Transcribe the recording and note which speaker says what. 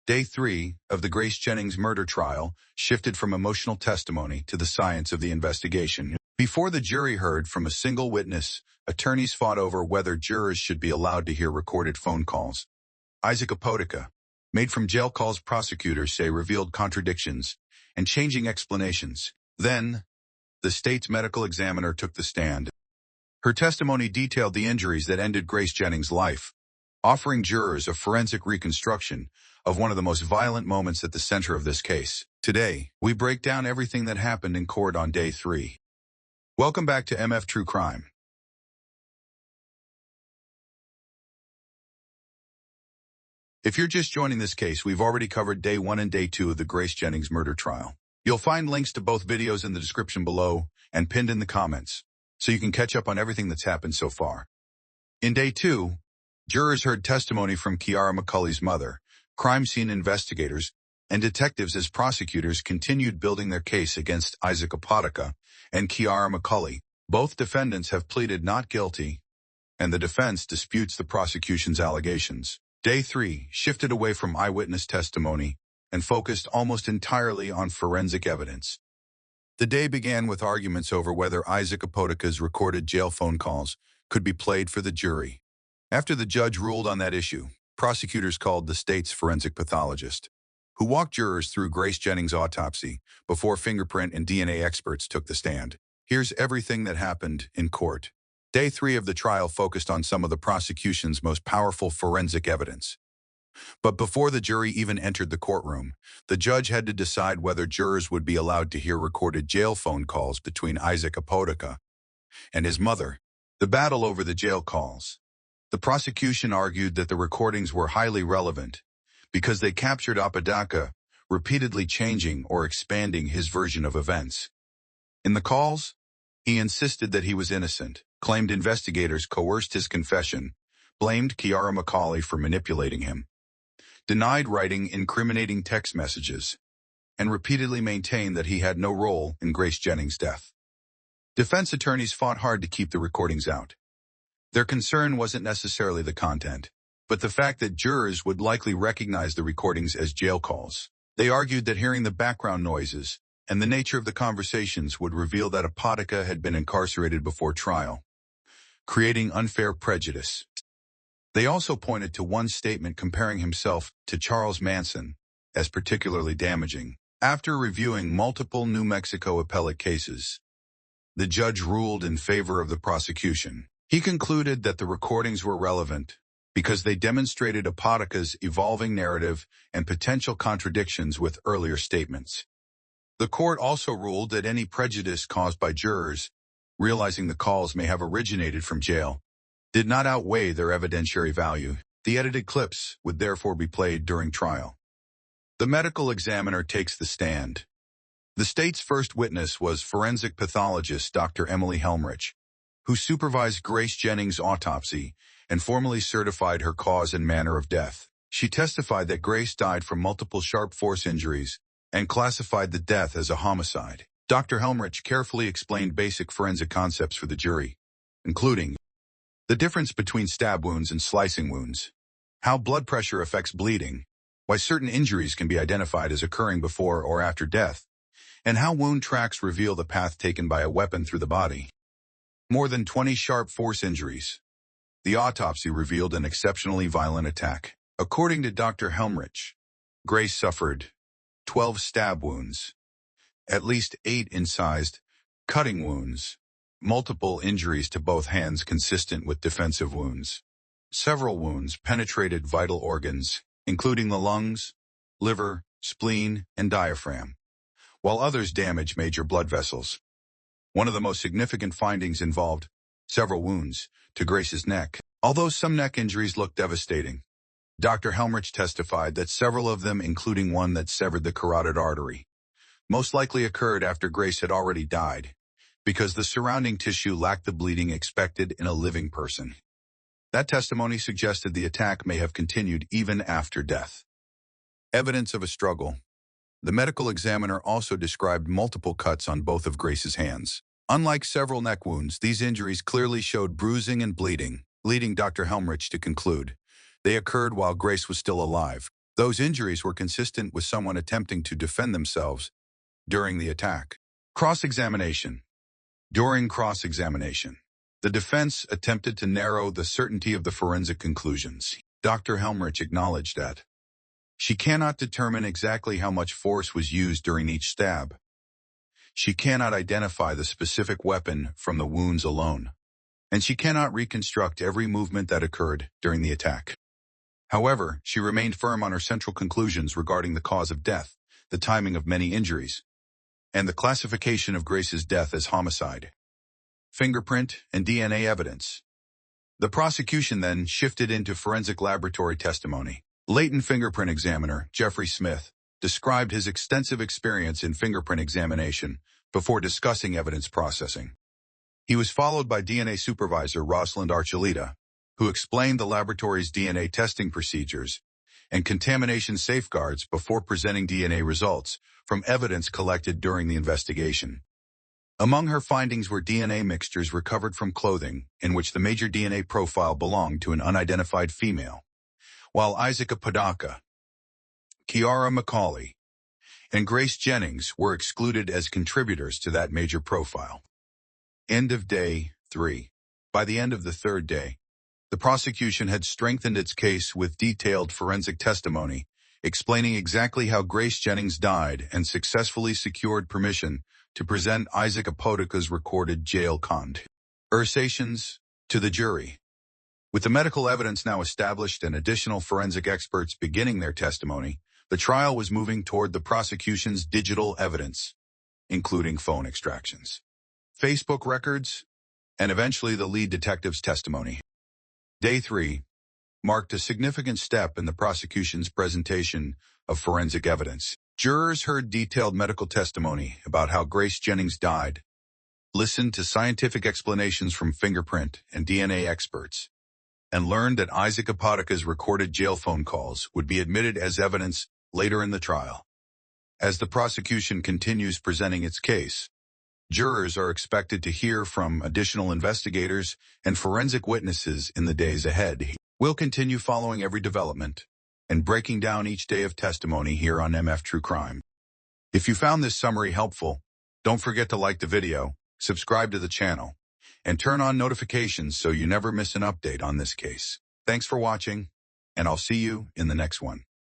Speaker 1: Day 3 of the Grace Jennings murder trial shifted from emotional testimony to the science of the investigation. Before the jury heard from a single witness, attorneys fought over whether jurors should be allowed to hear recorded phone calls. Isaac Apodaca, made from jail calls prosecutors say revealed contradictions and changing explanations. Then, the state's medical examiner took the stand. Her testimony detailed the injuries that ended Grace Jennings' life, offering jurors a forensic reconstruction of one of the most violent moments at the center of this case. Today, we break down everything that happened in court on Day 3. Welcome back to MF True Crime. If you're just joining this case, we've already covered Day 1 and Day 2 of the Grace Jennings murder trial. You'll find links to both videos in the description below and pinned in the comments, so you can catch up on everything that's happened so far. In Day 2, jurors heard testimony from Kiara McCulley's mother, crime scene investigators, and detectives as prosecutors continued building their case against Isaac Apodaca and Kiara McCulley. Both defendants have pleaded not guilty, and the defense disputes the prosecution's allegations. Day 3 shifted away from eyewitness testimony and focused almost entirely on forensic evidence. The day began with arguments over whether Isaac Apodaca's recorded jail phone calls could be played for the jury. After the judge ruled on that issue, prosecutors called the state's forensic pathologist, who walked jurors through Grace Jennings' autopsy before fingerprint and DNA experts took the stand. Here's everything that happened in court. Day 3 of the trial focused on some of the prosecution's most powerful forensic evidence. But before the jury even entered the courtroom, the judge had to decide whether jurors would be allowed to hear recorded jail phone calls between Isaac Apodaca and his mother. The battle over the jail calls. The prosecution argued that the recordings were highly relevant because they captured Apodaca repeatedly changing or expanding his version of events. In the calls, he insisted that he was innocent, claimed investigators coerced his confession, blamed Kiara McCulley for manipulating him, denied writing incriminating text messages, and repeatedly maintained that he had no role in Grace Jennings' death. Defense attorneys fought hard to keep the recordings out. Their concern wasn't necessarily the content, but the fact that jurors would likely recognize the recordings as jail calls. They argued that hearing the background noises and the nature of the conversations would reveal that Apodaca had been incarcerated before trial, creating unfair prejudice. They also pointed to one statement comparing himself to Charles Manson as particularly damaging. After reviewing multiple New Mexico appellate cases, the judge ruled in favor of the prosecution. He concluded that the recordings were relevant because they demonstrated Apodaca's evolving narrative and potential contradictions with earlier statements. The court also ruled that any prejudice caused by jurors, realizing the calls may have originated from jail, did not outweigh their evidentiary value. The edited clips would therefore be played during trial. The medical examiner takes the stand. The state's first witness was forensic pathologist Dr. Emily Helmrich, who supervised Grace Jennings' autopsy and formally certified her cause and manner of death. She testified that Grace died from multiple sharp force injuries and classified the death as a homicide. Dr. Helmrich carefully explained basic forensic concepts for the jury, including the difference between stab wounds and slicing wounds, how blood pressure affects bleeding, why certain injuries can be identified as occurring before or after death, and how wound tracks reveal the path taken by a weapon through the body. More than 20 sharp force injuries. The autopsy revealed an exceptionally violent attack. According to Dr. Helmrich, Grace suffered 12 stab wounds, at least 8 incised cutting wounds, multiple injuries to both hands consistent with defensive wounds. Several wounds penetrated vital organs, including the lungs, liver, spleen, and diaphragm, while others damaged major blood vessels. One of the most significant findings involved several wounds to Grace's neck. Although some neck injuries looked devastating, Dr. Helmrich testified that several of them, including one that severed the carotid artery, most likely occurred after Grace had already died, because the surrounding tissue lacked the bleeding expected in a living person. That testimony suggested the attack may have continued even after death. Evidence of a struggle. The medical examiner also described multiple cuts on both of Grace's hands. Unlike several neck wounds, these injuries clearly showed bruising and bleeding, leading Dr. Helmrich to conclude they occurred while Grace was still alive. Those injuries were consistent with someone attempting to defend themselves during the attack. Cross-examination. During cross-examination, the defense attempted to narrow the certainty of the forensic conclusions. Dr. Helmrich acknowledged that she cannot determine exactly how much force was used during each stab. She cannot identify the specific weapon from the wounds alone, and she cannot reconstruct every movement that occurred during the attack. However, she remained firm on her central conclusions regarding the cause of death, the timing of many injuries, and the classification of Grace's death as homicide. Fingerprint and DNA evidence. The prosecution then shifted into forensic laboratory testimony. Latent fingerprint examiner Jeffrey Smith described his extensive experience in fingerprint examination before discussing evidence processing. He was followed by DNA supervisor Rosalind Archuleta, who explained the laboratory's DNA testing procedures and contamination safeguards before presenting DNA results from evidence collected during the investigation. Among her findings were DNA mixtures recovered from clothing in which the major DNA profile belonged to an unidentified female, while Isaac Apodaca, Kiara Macaulay, and Grace Jennings were excluded as contributors to that major profile. End of day 3. By the end of the third day, the prosecution had strengthened its case with detailed forensic testimony, explaining exactly how Grace Jennings died and successfully secured permission to present Isaac Apodaca's recorded jail conversations to the jury. With the medical evidence now established and additional forensic experts beginning their testimony, the trial was moving toward the prosecution's digital evidence, including phone extractions, Facebook records, and eventually the lead detective's testimony. Day 3 marked a significant step in the prosecution's presentation of forensic evidence. Jurors heard detailed medical testimony about how Grace Jennings died, listened to scientific explanations from fingerprint and DNA experts, and learned that Isaac Apodaca's recorded jail phone calls would be admitted as evidence later in the trial. As the prosecution continues presenting its case, jurors are expected to hear from additional investigators and forensic witnesses in the days ahead. We'll continue following every development and breaking down each day of testimony here on MF True Crime. If you found this summary helpful, don't forget to like the video, subscribe to the channel, and turn on notifications so you never miss an update on this case. Thanks for watching, and I'll see you in the next one.